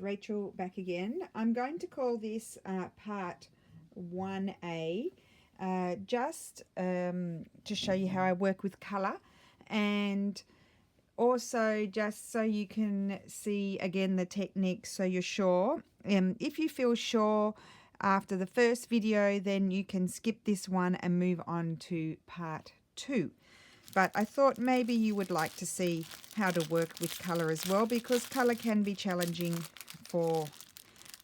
Rachel back again. I'm going to call this part 1A, just to show you how I work with colour, and also just so you can see again the technique so you're sure. If you feel sure after the first video, then you can skip this one and move on to part 2. But I thought maybe you would like to see how to work with colour as well, because colour can be challenging for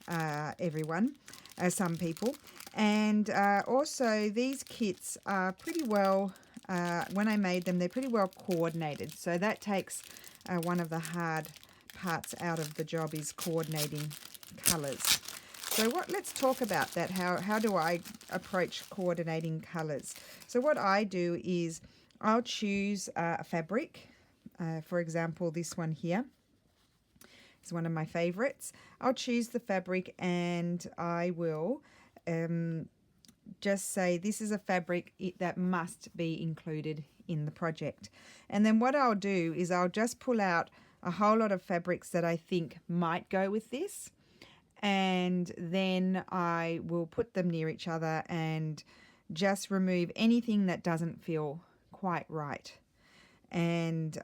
everyone, some people. And also these kits are pretty well, when I made them, they're pretty well coordinated. So that takes one of the hard parts out of the job, is coordinating colours. So let's talk about that. How do I approach coordinating colours? So what I do is I'll choose a fabric. For example, this one here is one of my favorites. I'll choose the fabric and I will just say this is a fabric that must be included in the project. And then what I'll do is I'll just pull out a whole lot of fabrics that I think might go with this, and then I will put them near each other and just remove anything that doesn't feel quite right. And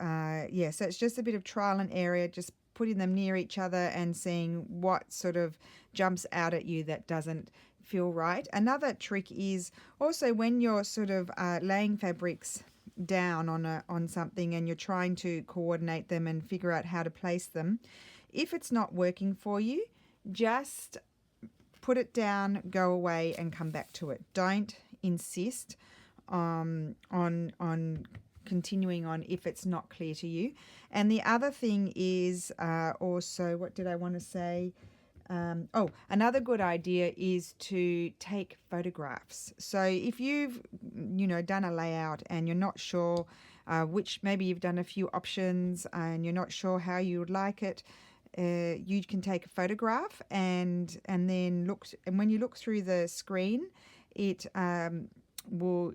yeah, so it's just a bit of trial and error, just putting them near each other and seeing what sort of jumps out at you that doesn't feel right. Another trick is also when you're sort of laying fabrics down on something and you're trying to coordinate them and figure out how to place them, if it's not working for you, just put it down, go away and come back to it. Don't insist on continuing on if it's not clear to you. And the other thing is also, what did I want to say? Another good idea is to take photographs. So if you've, done a layout and you're not sure maybe you've done a few options and you're not sure how you would like it, you can take a photograph and then look. And when you look through the screen, it will,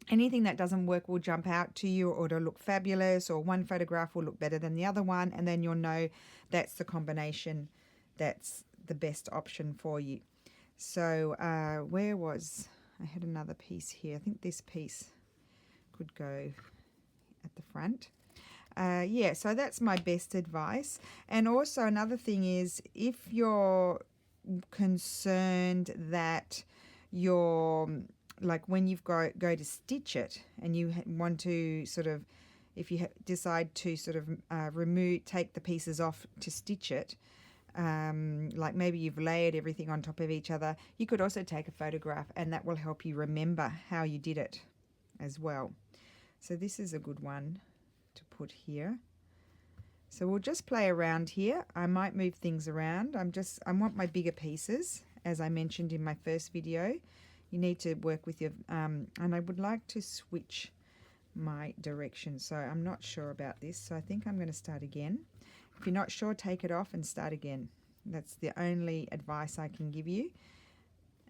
anything that doesn't work will jump out to you, or it'll look fabulous, or one photograph will look better than the other one, and then you'll know that's the combination that's the best option for you. So I had another piece here. I think this piece could go at the front. Yeah, so that's my best advice. And also another thing is, if you're concerned that you're, like when you go to stitch it and you want to sort of, if you decide to sort of take the pieces off to stitch it, like maybe you've layered everything on top of each other, you could also take a photograph and that will help you remember how you did it as well. So this is a good one to put here. So we'll just play around here. I might move things around. I want my bigger pieces, as I mentioned in my first video. You need to work with your, and I would like to switch my direction. So I'm not sure about this. So I think I'm going to start again. If you're not sure, take it off and start again. That's the only advice I can give you.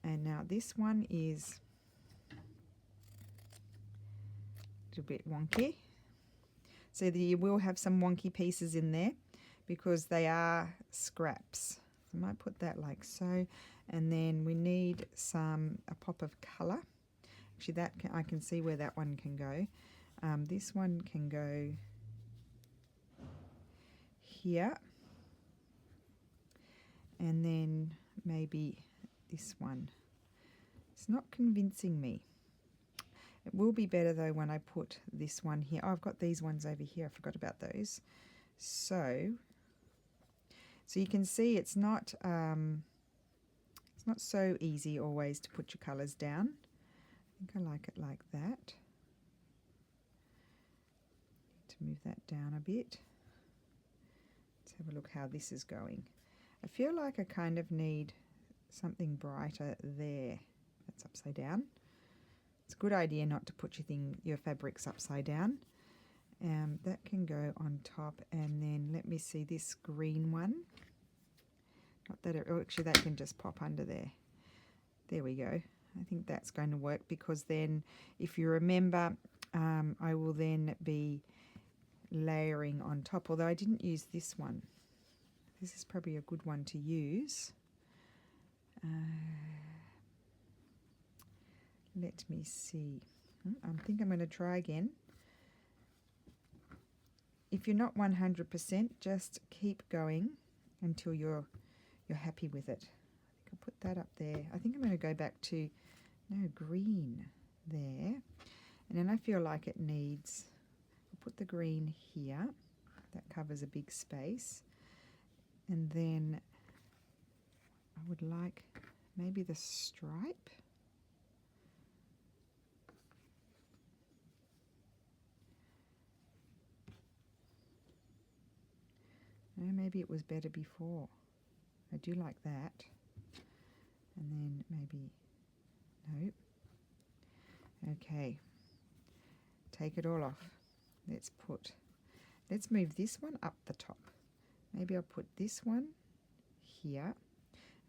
And now this one is a little bit wonky. So you will have some wonky pieces in there because they are scraps. I might put that like so. And then we need a pop of colour. Actually, I can see where that one can go. This one can go here. And then maybe this one. It's not convincing me. It will be better though when I put this one here. Oh, I've got these ones over here. I forgot about those. So you can see it's not so easy always to put your colours down. I think I like it like that. Need to move that down a bit. Let's have a look how this is going. I feel like I kind of need something brighter there. That's upside down. It's a good idea not to put your fabrics upside down. That can go on top, and then let me see this green one. Not that actually that can just pop under there. There we go. I think that's going to work, because then if you remember, I will then be layering on top, although I didn't use this one. This is probably a good one to use. Let me see. I think I'm going to try again. If you're not 100%, just keep going until you're happy with it. I think I'll put that up there. I think I'm going to go back to green there. And then I feel like it needs, I'll put the green here. That covers a big space. And then I would like maybe the stripe. No, maybe it was better before. I do like that. And then maybe, no. Okay. Take it all off. Let's move this one up the top. Maybe I'll put this one here.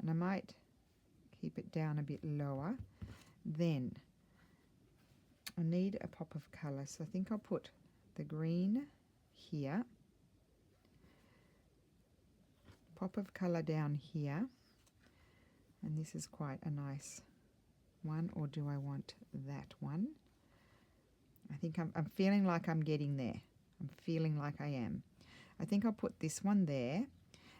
And I might keep it down a bit lower. Then I need a pop of colour. So I think I'll put the green here. Pop of colour down here, and this is quite a nice one, or do I want that one? I think I'm feeling like I'm getting there. I'm feeling like I am. I think I'll put this one there,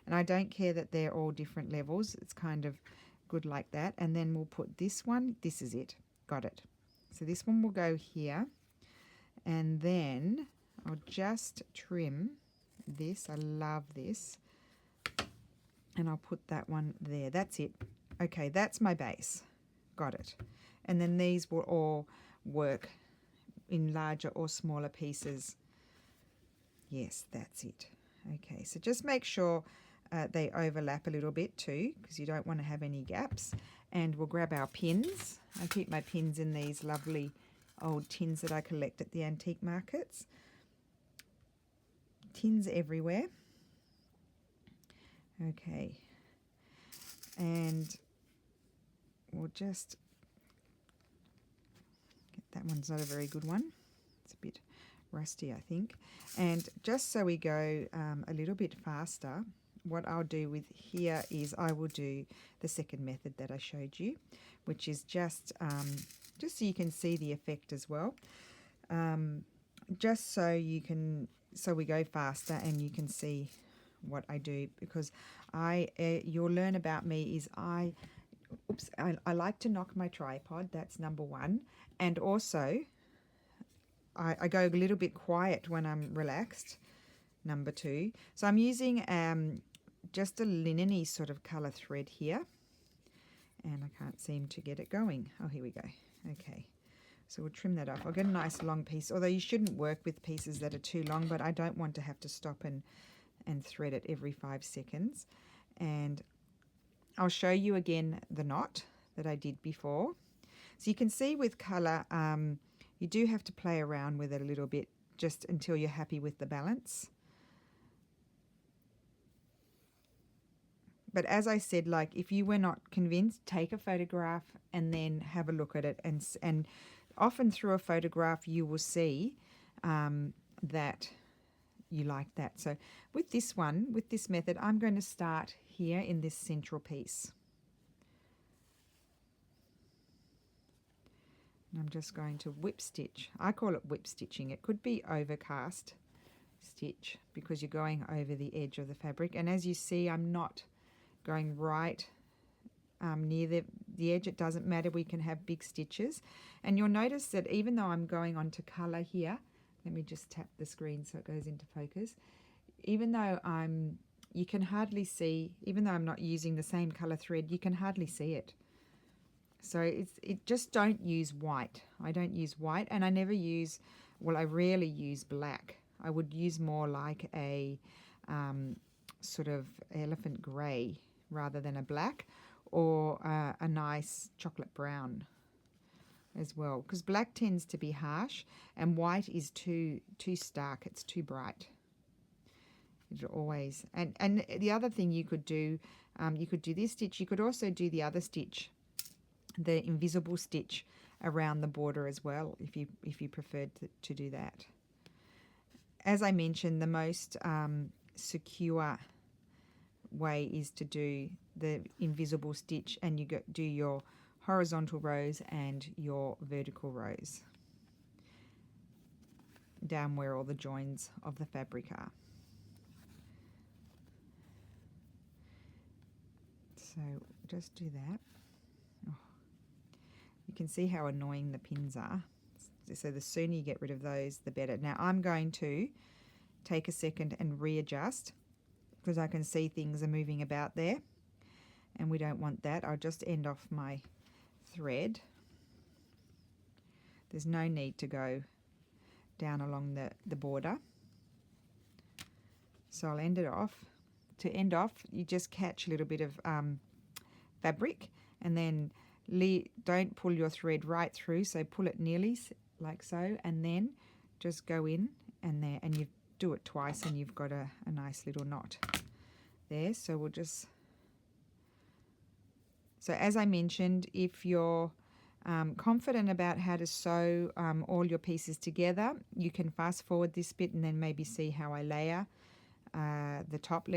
and I don't care that they're all different levels. It's kind of good like that. And then we'll put this one. This is it. Got it. So this one will go here, and then I'll just trim this. I love this. And I'll put that one there. That's it. Okay, that's my base. Got it. And then these will all work in larger or smaller pieces. Yes, that's it. Okay, so just make sure they overlap a little bit too, because you don't want to have any gaps. And we'll grab our pins. I keep my pins in these lovely old tins that I collect at the antique markets. Tins everywhere. Okay, and we'll just get that one's not a very good one. It's a bit rusty, I think. And just so we go a little bit faster, what I'll do with here is I will do the second method that I showed you, which is just so you can see the effect as well. Just so we go faster and you can see what I do, because you'll learn about me is I like to knock my tripod. That's number one. And also I go a little bit quiet when I'm relaxed, number two. So I'm using just a linen-y sort of colour thread here, and I can't seem to get it going. Oh, here we go. Okay, so we'll trim that off. I'll get a nice long piece, although you shouldn't work with pieces that are too long, but I don't want to have to stop and thread it every 5 seconds. And I'll show you again the knot that I did before. So you can see with colour, you do have to play around with it a little bit just until you're happy with the balance. But as I said, like if you were not convinced, take a photograph and then have a look at it. And often through a photograph you will see that you like that. So with this one, with this method, I'm going to start here in this central piece. And I'm just going to whip stitch. I call it whip stitching. It could be overcast stitch because you're going over the edge of the fabric. And as you see, I'm not going right near the edge. It doesn't matter. We can have big stitches. And you'll notice that even though I'm going on to colour here, let me just tap the screen so it goes into focus. Even though you can hardly see, even though I'm not using the same colour thread, you can hardly see it. So just don't use white. I don't use white, and I rarely use black. I would use more like a sort of elephant grey rather than a black, or a nice chocolate brown as well, because black tends to be harsh and white is too stark. It's too bright. It always and the other thing you could do this stitch. You could also do the other stitch, the invisible stitch around the border as well, if you preferred to do that. As I mentioned, the most secure way is to do the invisible stitch, and you do your horizontal rows and your vertical rows down where all the joins of the fabric are. So just do that. Oh, you can see how annoying the pins are. So the sooner you get rid of those, the better. Now I'm going to take a second and readjust, because I can see things are moving about there, and we don't want that. I'll just end off my thread. There's no need to go down along the border. So I'll end it off. To end off, you just catch a little bit of fabric, and then don't pull your thread right through, so pull it nearly like so, and then just go in and there, and you do it twice, and you've got a nice little knot there. So we'll just, so as I mentioned, if you're confident about how to sew all your pieces together, you can fast forward this bit and then maybe see how I layer the top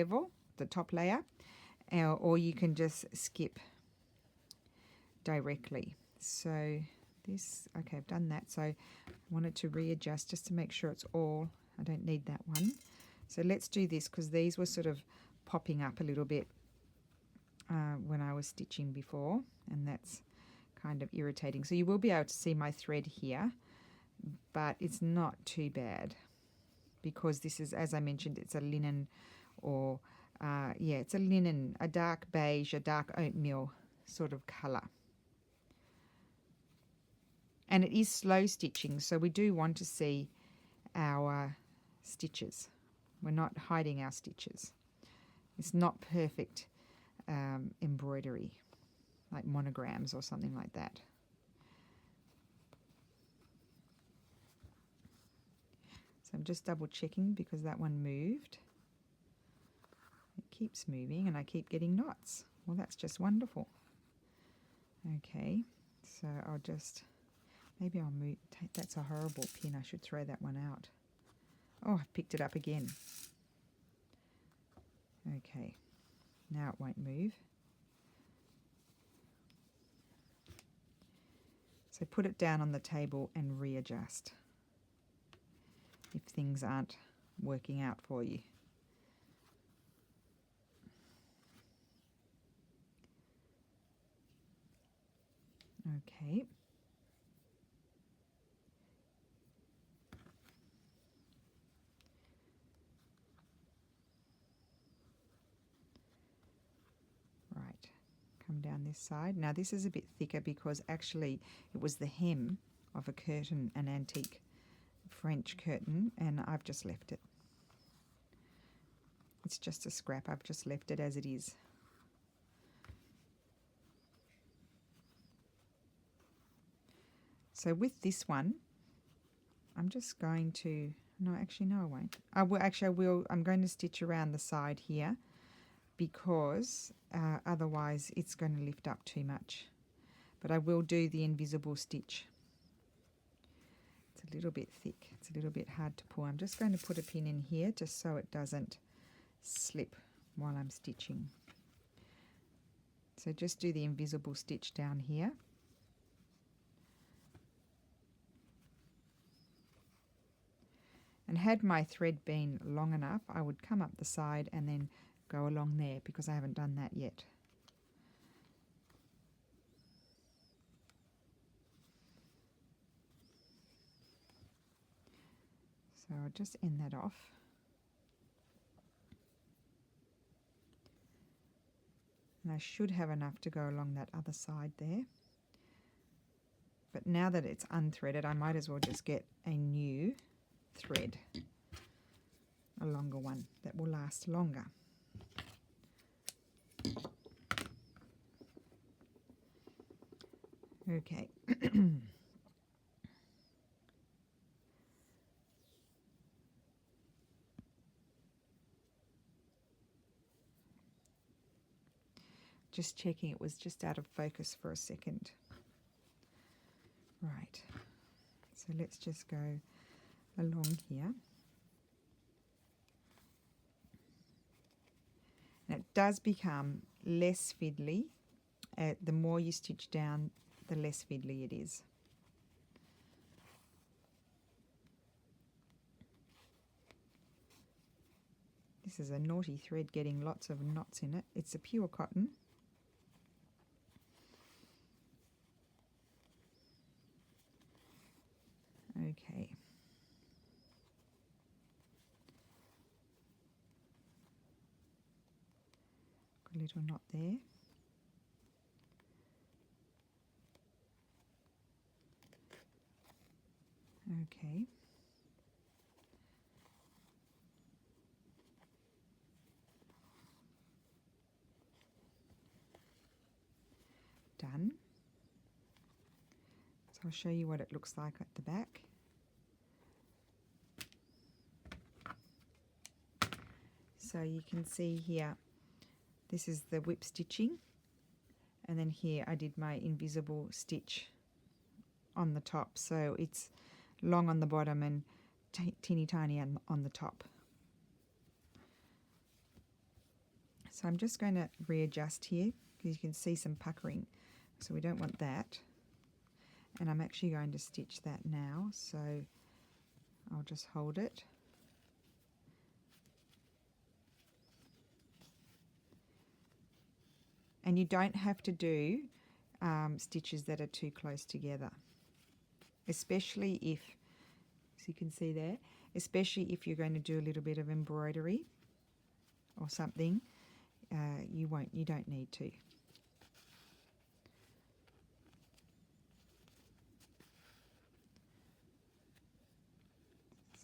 layer, or you can just skip directly. So this, okay, I've done that. So I wanted to readjust just to make sure it's all, I don't need that one. So let's do this, because these were sort of popping up a little bit when I was stitching before, and that's kind of irritating. So you will be able to see my thread here, but it's not too bad, because this is, as I mentioned, it's a linen, or yeah, it's a linen, a dark beige, a dark oatmeal sort of colour. And it is slow stitching, so we do want to see our stitches. We're not hiding our stitches. It's not perfect embroidery, like monograms or something like that. So I'm just double checking, because that one moved. It keeps moving and I keep getting knots. Well, that's just wonderful. Okay, so I'll just, maybe I'll move, that's a horrible pin. I should throw that one out. Oh, I've picked it up again. Okay, now it won't move. So put it down on the table and readjust if things aren't working out for you. Okay. Right, come down this side. Now this is a bit thicker, because actually it was the hem of a curtain, an antique French curtain, and I've just left it. It's just a scrap. I've just left it as it is. So with this one, I'm just going to, no, actually, no, I won't. I'm going to stitch around the side here, because otherwise it's going to lift up too much. But I will do the invisible stitch. It's a little bit thick. It's a little bit hard to pull. I'm just going to put a pin in here just so it doesn't slip while I'm stitching. So just do the invisible stitch down here. And had my thread been long enough, I would come up the side and then go along there, because I haven't done that yet. So I'll just end that off. And I should have enough to go along that other side there. But now that it's unthreaded, I might as well just get a new thread, a longer one that will last longer. Okay. Just checking, it was just out of focus for a second. Right, so let's just go along here. And it does become less fiddly. The more you stitch down, the less fiddly it is. This is a naughty thread getting lots of knots in it. It's a pure cotton. Okay. Got a little knot there. Okay. Done. So I'll show you what it looks like at the back. So you can see here, this is the whip stitching, and then here I did my invisible stitch on the top, so it's long on the bottom and teeny tiny on the top. So I'm just going to readjust here because you can see some puckering, so we don't want that. And I'm actually going to stitch that now, so I'll just hold it. And you don't have to do stitches that are too close together, especially if, as you can see there, especially if you're going to do a little bit of embroidery or something, you don't need to.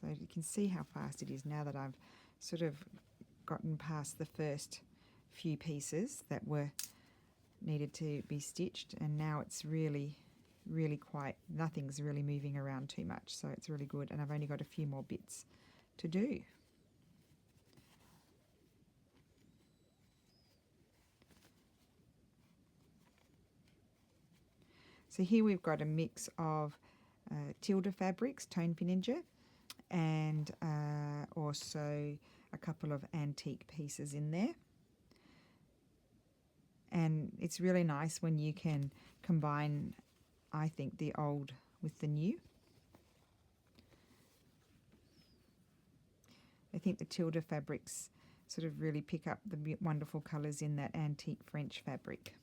So you can see how fast it is now that I've sort of gotten past the first few pieces that were needed to be stitched, and now it's really quite, nothing's really moving around too much, so it's really good, and I've only got a few more bits to do. So here we've got a mix of Tilda Fabrics, Tone Fininger, and also a couple of antique pieces in there. And it's really nice when you can combine, I think, the old with the new. I think the Tilda fabrics sort of really pick up the wonderful colours in that antique French fabric.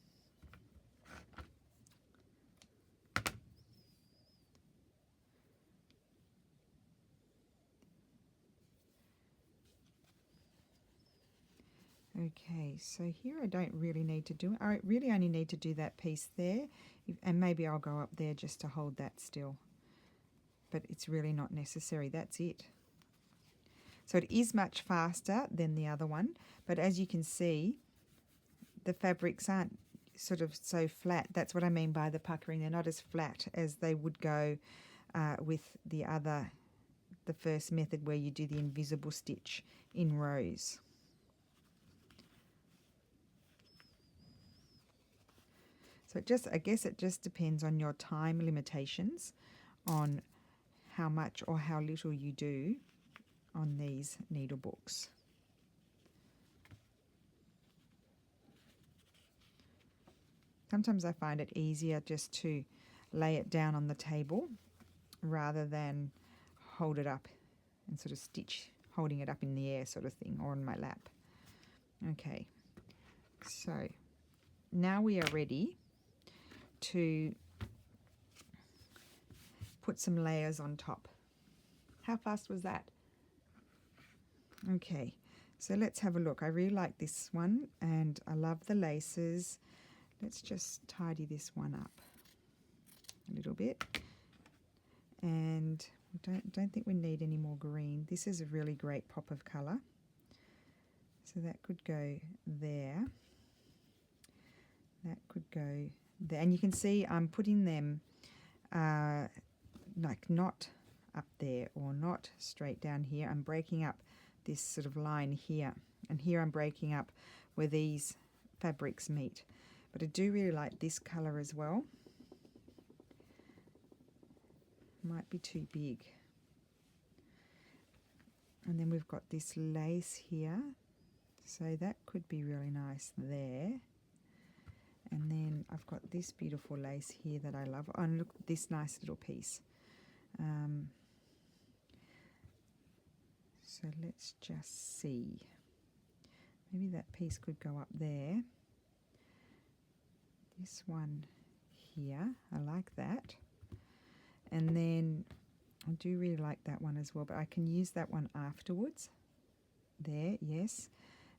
Okay, so here I don't really need to do it. I really only need to do that piece there, and maybe I'll go up there just to hold that still. But it's really not necessary, that's it. So it is much faster than the other one, but as you can see, the fabrics aren't sort of so flat. That's what I mean by the puckering. They're not as flat as they would go with the first method where you do the invisible stitch in rows. So I guess it just depends on your time limitations on how much or how little you do on these needle books. Sometimes I find it easier just to lay it down on the table rather than hold it up and sort of stitch, holding it up in the air sort of thing, or on my lap. Okay, so now we are ready to put some layers on top. How fast was that? Okay, so let's have a look. I really like this one and I love the laces. Let's just tidy this one up a little bit. And don't think we need any more green. This is a really great pop of colour. So that could go there. That could go there. And you can see I'm putting them like not up there or not straight down here. I'm breaking up this sort of line here. And here I'm breaking up where these fabrics meet. But I do really like this colour as well. Might be too big. And then we've got this lace here. So that could be really nice there. And then I've got this beautiful lace here that I love. Oh, and look at this nice little piece. So let's just see. Maybe that piece could go up there. This one here, I like that. And then I do really like that one as well, but I can use that one afterwards. There, yes.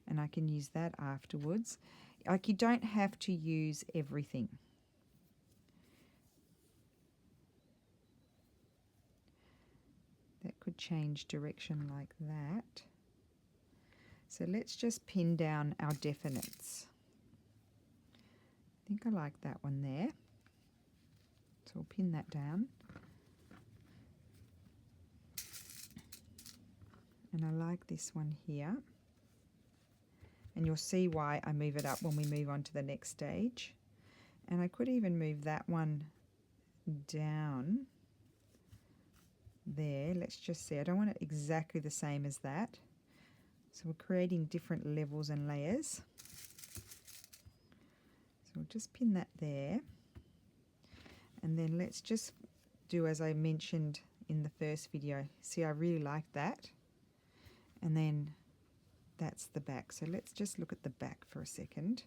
And I can use that afterwards. Like, you don't have to use everything. That could change direction like that. So let's just pin down our definites. I think I like that one there. So we'll pin that down. And I like this one here. And you'll see why I move it up when we move on to the next stage. And I could even move that one down there. Let's just see. I don't want it exactly the same as that. So we're creating different levels and layers. So we'll just pin that there. And then let's just do as I mentioned in the first video. See, I really like that. And then that's the back. So let's just look at the back for a second.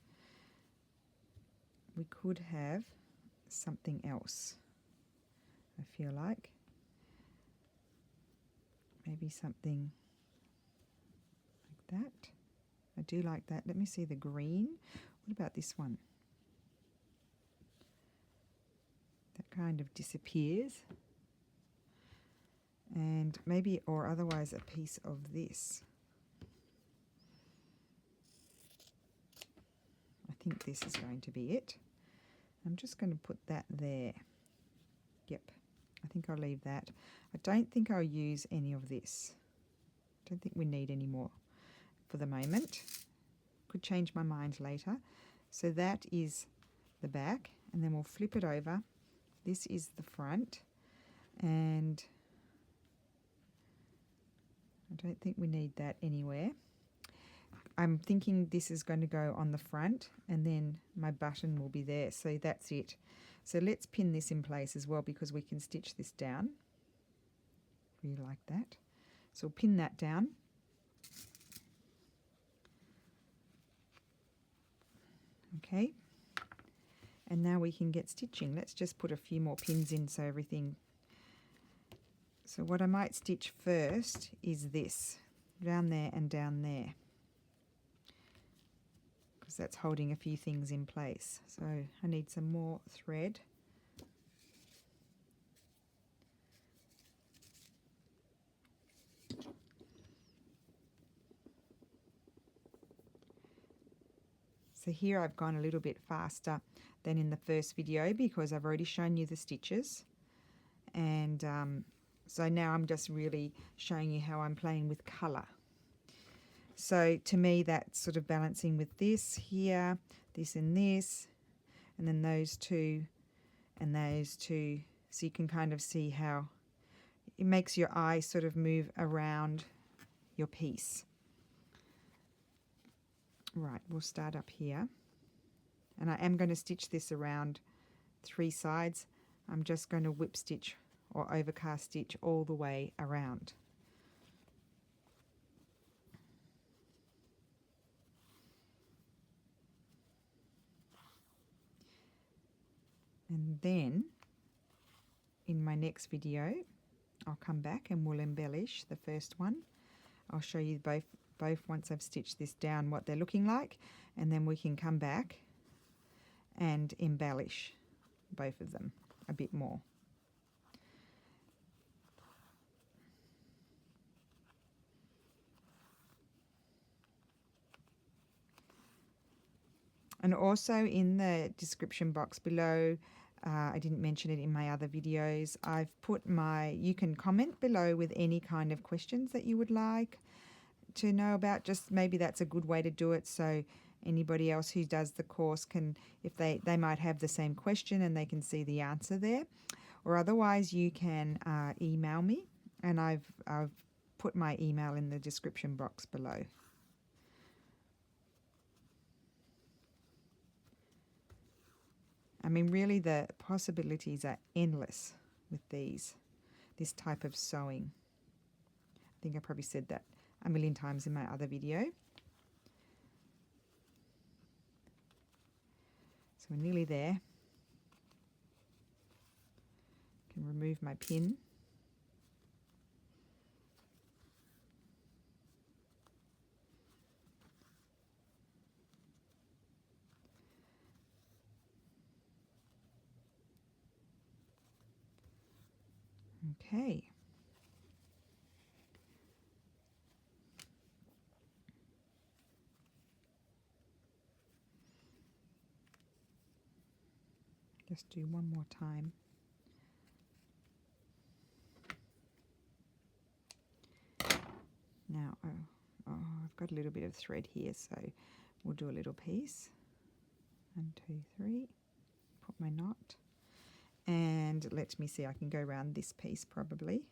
We could have something else, I feel like. Maybe something like that. I do like that. Let me see the green. What about this one? That kind of disappears. And maybe, or otherwise, a piece of this. I think this is going to be it. I'm just going to put that there. Yep, I think I'll leave that. I don't think I'll use any of this. I don't think we need any more for the moment. Could change my mind later. So that is the back, and then we'll flip it over. This is the front, and I don't think we need that anywhere. I'm thinking this is going to go on the front, and then my button will be there. So that's it. So let's pin this in place as well, because we can stitch this down. Really like that. So we'll pin that down. Okay. And now we can get stitching. Let's just put a few more pins in so everything. So what I might stitch first is this, down there and down there, because that's holding a few things in place. So I need some more thread. So here I've gone a little bit faster than in the first video because I've already shown you the stitches. And so now I'm just really showing you how I'm playing with colour. So to me, that's sort of balancing with this here, this and this, and then those two and those two. So you can kind of see how it makes your eye sort of move around your piece. Right, we'll start up here. And I am going to stitch this around 3 sides. I'm just going to whip stitch or overcast stitch all the way around. And then in my next video, I'll come back and we'll embellish the first one. I'll show you both once I've stitched this down what they're looking like, and then we can come back and embellish both of them a bit more. And also in the description box below, I didn't mention it in my other videos, I've put you can comment below with any kind of questions that you would like to know about. Just maybe that's a good way to do it, so anybody else who does the course can, if they might have the same question and they can see the answer there. Or otherwise you can email me, and I've put my email in the description box below. I mean, really the possibilities are endless with this type of sewing. I think I probably said that a million times in my other video. So we're nearly there. Can remove my pin. Okay. Just do one more time. Now, I've got a little bit of thread here, so we'll do a little piece. 1, 2, 3. Put my knot. And let me see, I can go around this piece probably.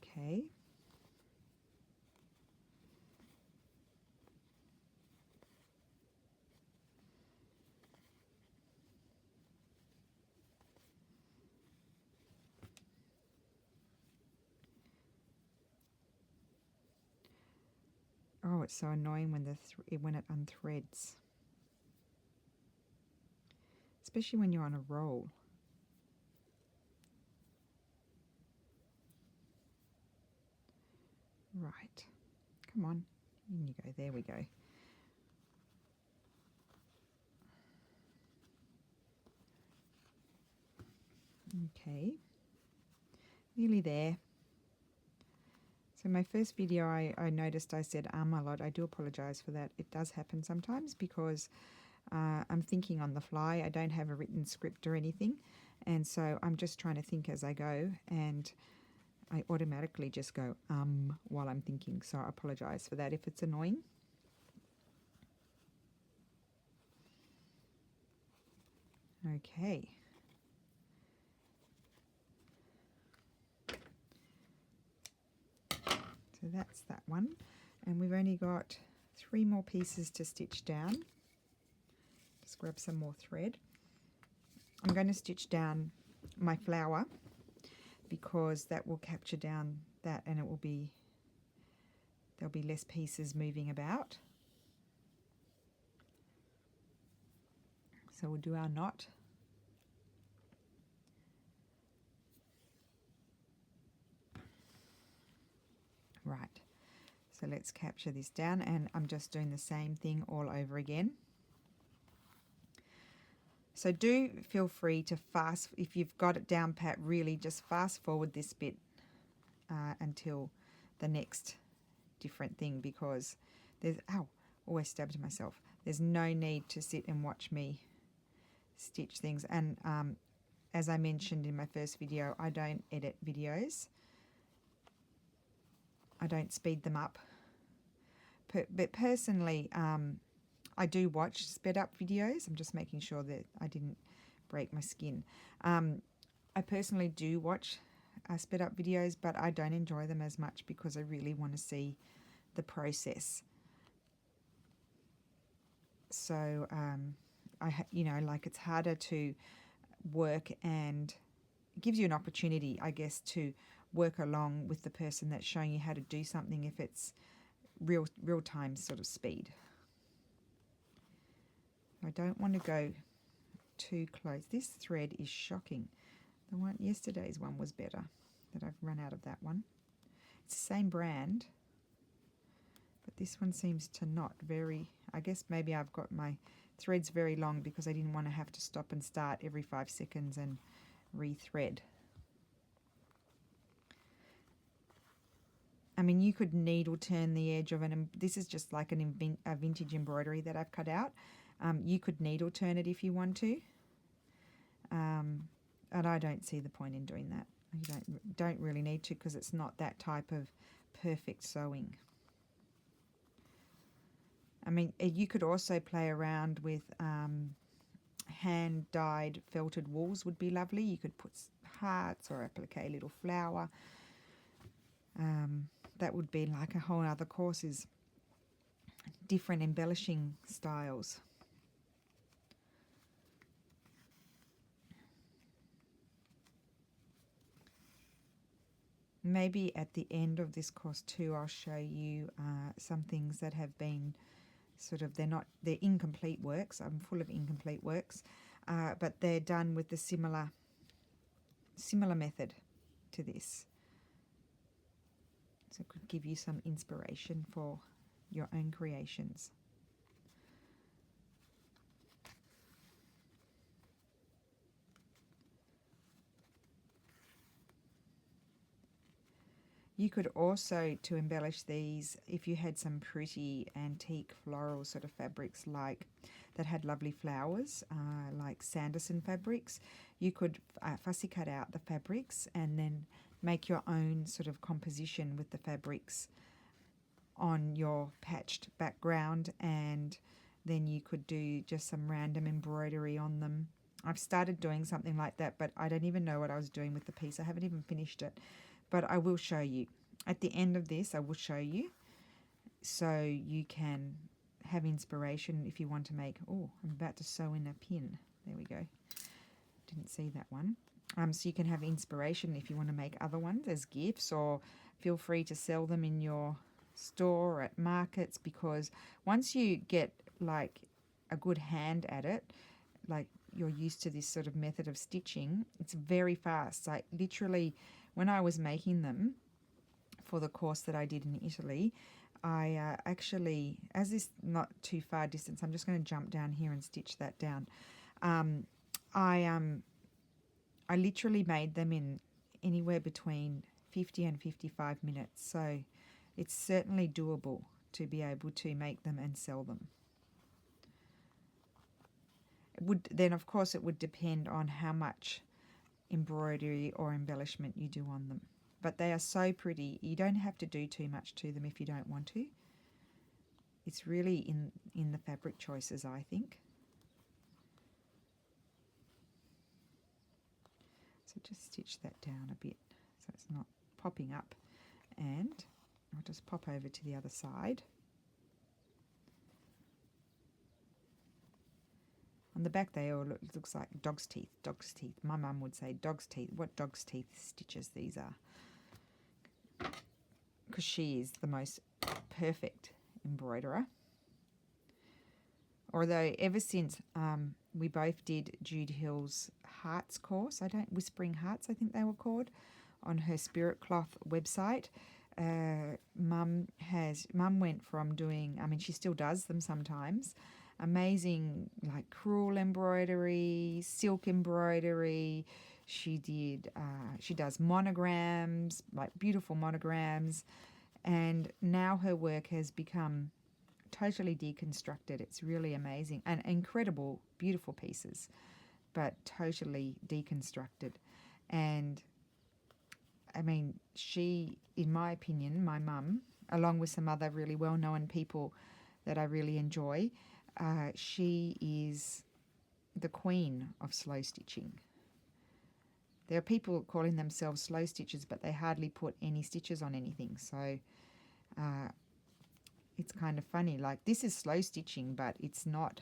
Okay. Oh, it's so annoying when when it unthreads. Especially when you're on a roll. Right. Come on. In you go. There we go. Okay. Nearly there. So my first video, I noticed I said a lot. I do apologize for that. It does happen sometimes because I'm thinking on the fly. I don't have a written script or anything. And so I'm just trying to think as I go. And I automatically just go while I'm thinking. So I apologize for that if it's annoying. Okay. So that's that one. And we've only got 3 more pieces to stitch down. Just grab some more thread. I'm going to stitch down my flower because that will capture down that and there'll be less pieces moving about. So we'll do our knot. Right, so let's capture this down, and I'm just doing the same thing all over again. So do feel free to if you've got it down pat, really just fast forward this bit until the next different thing, because there's, always stabbed myself. There's no need to sit and watch me stitch things. And as I mentioned in my first video, I don't edit videos. I don't speed them up. But personally, I do watch sped up videos. I'm just making sure that I didn't break my skin. I personally do watch sped up videos, but I don't enjoy them as much because I really want to see the process. So, it's harder to work, and it gives you an opportunity, I guess, to work along with the person that's showing you how to do something if it's real time sort of speed. I don't want to go too close. This thread is shocking. The one yesterday's one was better, that I've run out of that one. It's the same brand, but this one seems to not very, I guess maybe I've got my threads very long because I didn't want to have to stop and start every 5 seconds and rethread. I mean, you could needle turn the edge of this is just like a vintage embroidery that I've cut out. You could needle turn it if you want to. And I don't see the point in doing that. You don't really need to, because it's not that type of perfect sewing. I mean, you could also play around with hand-dyed felted wools would be lovely. You could put hearts or applique a little flower. That would be like a whole other course, is different embellishing styles. Maybe at the end of this course too, I'll show you some things that have been sort of, they're incomplete works. I'm full of incomplete works, but they're done with the similar method to this. So it could give you some inspiration for your own creations. You could also, to embellish these, if you had some pretty antique floral sort of fabrics like that had lovely flowers, like Sanderson fabrics, you could fussy cut out the fabrics and then make your own sort of composition with the fabrics on your patched background, and then you could do just some random embroidery on them. I've started doing something like that, but I don't even know what I was doing with the piece. I haven't even finished it. But I will show you. At the end of this, I will show you so you can have inspiration if you want to make... Oh, I'm about to sew in a pin. There we go. Didn't see that one. So you can have inspiration if you want to make other ones as gifts, or feel free to sell them in your store or at markets, because once you get like a good hand at it, like you're used to this sort of method of stitching, it's very fast. Like literally, when I was making them for the course that I did in Italy, I actually, as this not too far distance, I'm just going to jump down here and stitch that down. I literally made them in anywhere between 50 and 55 minutes. So it's certainly doable to be able to make them and sell them. Then of course it would depend on how much embroidery or embellishment you do on them. But they are so pretty. You don't have to do too much to them if you don't want to. It's really in the fabric choices, I think. So just stitch that down a bit so it's not popping up. And I'll just pop over to the other side. On the back they all looks like dog's teeth. Dog's teeth. My mum would say dog's teeth. What dog's teeth stitches these are? Because she is the most perfect embroiderer. Although ever since we both did Jude Hill's Hearts course, Whispering Hearts I think they were called, on her Spirit Cloth website, Mum went from doing, I mean she still does them sometimes, amazing like crewel embroidery, silk embroidery. She does monograms, like beautiful monograms, and now her work has become totally deconstructed. It's really amazing and incredible, beautiful pieces, but totally deconstructed. And I mean, she, in my opinion, my mum, along with some other really well-known people that I really enjoy, she is the queen of slow stitching. There are people calling themselves slow stitchers, but they hardly put any stitches on anything. So it's kind of funny. Like, this is slow stitching, but it's not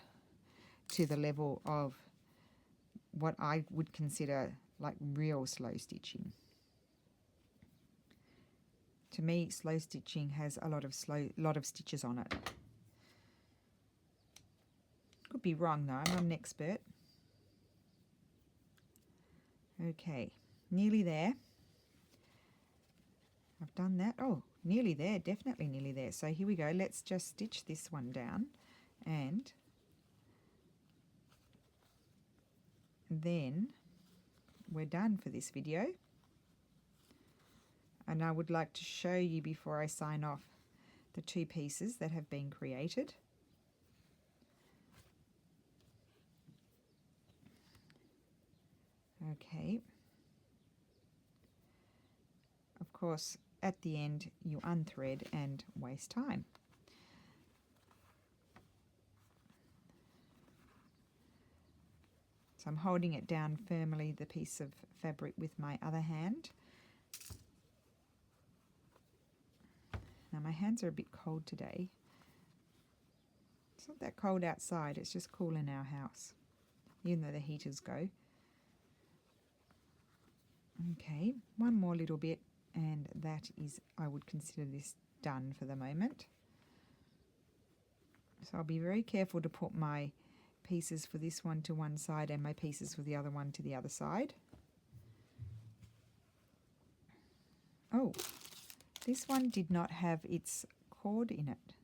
to the level of what I would consider like real slow stitching. To me, slow stitching has a lot of stitches on it. Could be wrong though, I'm not an expert. Okay, nearly there. I've done that. Oh, nearly there, definitely nearly there. So here we go. Let's just stitch this one down, and then we're done for this video. And I would like to show you, before I sign off, the two pieces that have been created. Okay. Of course, at the end, you unthread and waste time. So I'm holding it down firmly, the piece of fabric, with my other hand. Now my hands are a bit cold today. It's not that cold outside, it's just cool in our house, even though the heaters go. Okay, one more little bit, and that is, I would consider this done for the moment. So I'll be very careful to put my pieces for this one to one side and my pieces for the other one to the other side. Oh, this one did not have its cord in it.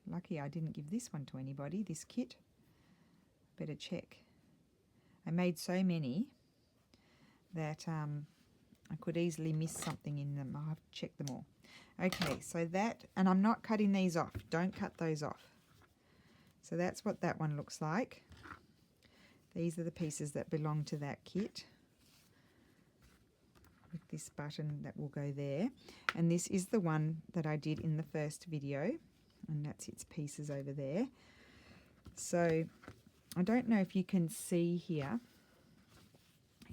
Lucky I didn't give this one to anybody, this kit. Better check. I made so many that I could easily miss something in them. I'll have to check them all. Okay, so that, and I'm not cutting these off. Don't cut those off. So that's what that one looks like. These are the pieces that belong to that kit, with this button that will go there. And this is the one that I did in the first video, and that's its pieces over there. So I don't know if you can see here.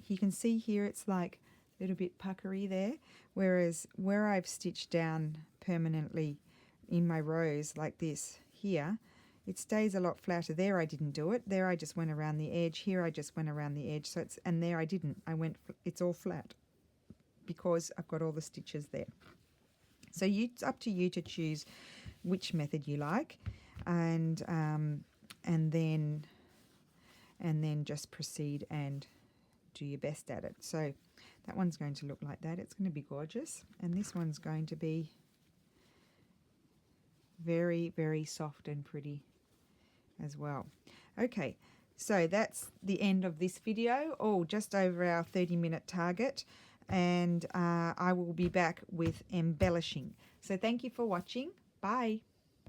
You can see here it's like a little bit puckery there, whereas where I've stitched down permanently in my rows like this here, it stays a lot flatter. There I didn't do it. There I just went around the edge. Here I just went around the edge. So it's, and there I didn't. It's all flat because I've got all the stitches there. So it's up to you to choose which method you like, and then just proceed and do your best at it. So that one's going to look like that. It's going to be gorgeous, and this one's going to be very, very soft and pretty as well. Okay, so that's the end of this video. Oh, just over our 30-minute target, and I will be back with embellishing. So thank you for watching. Bye.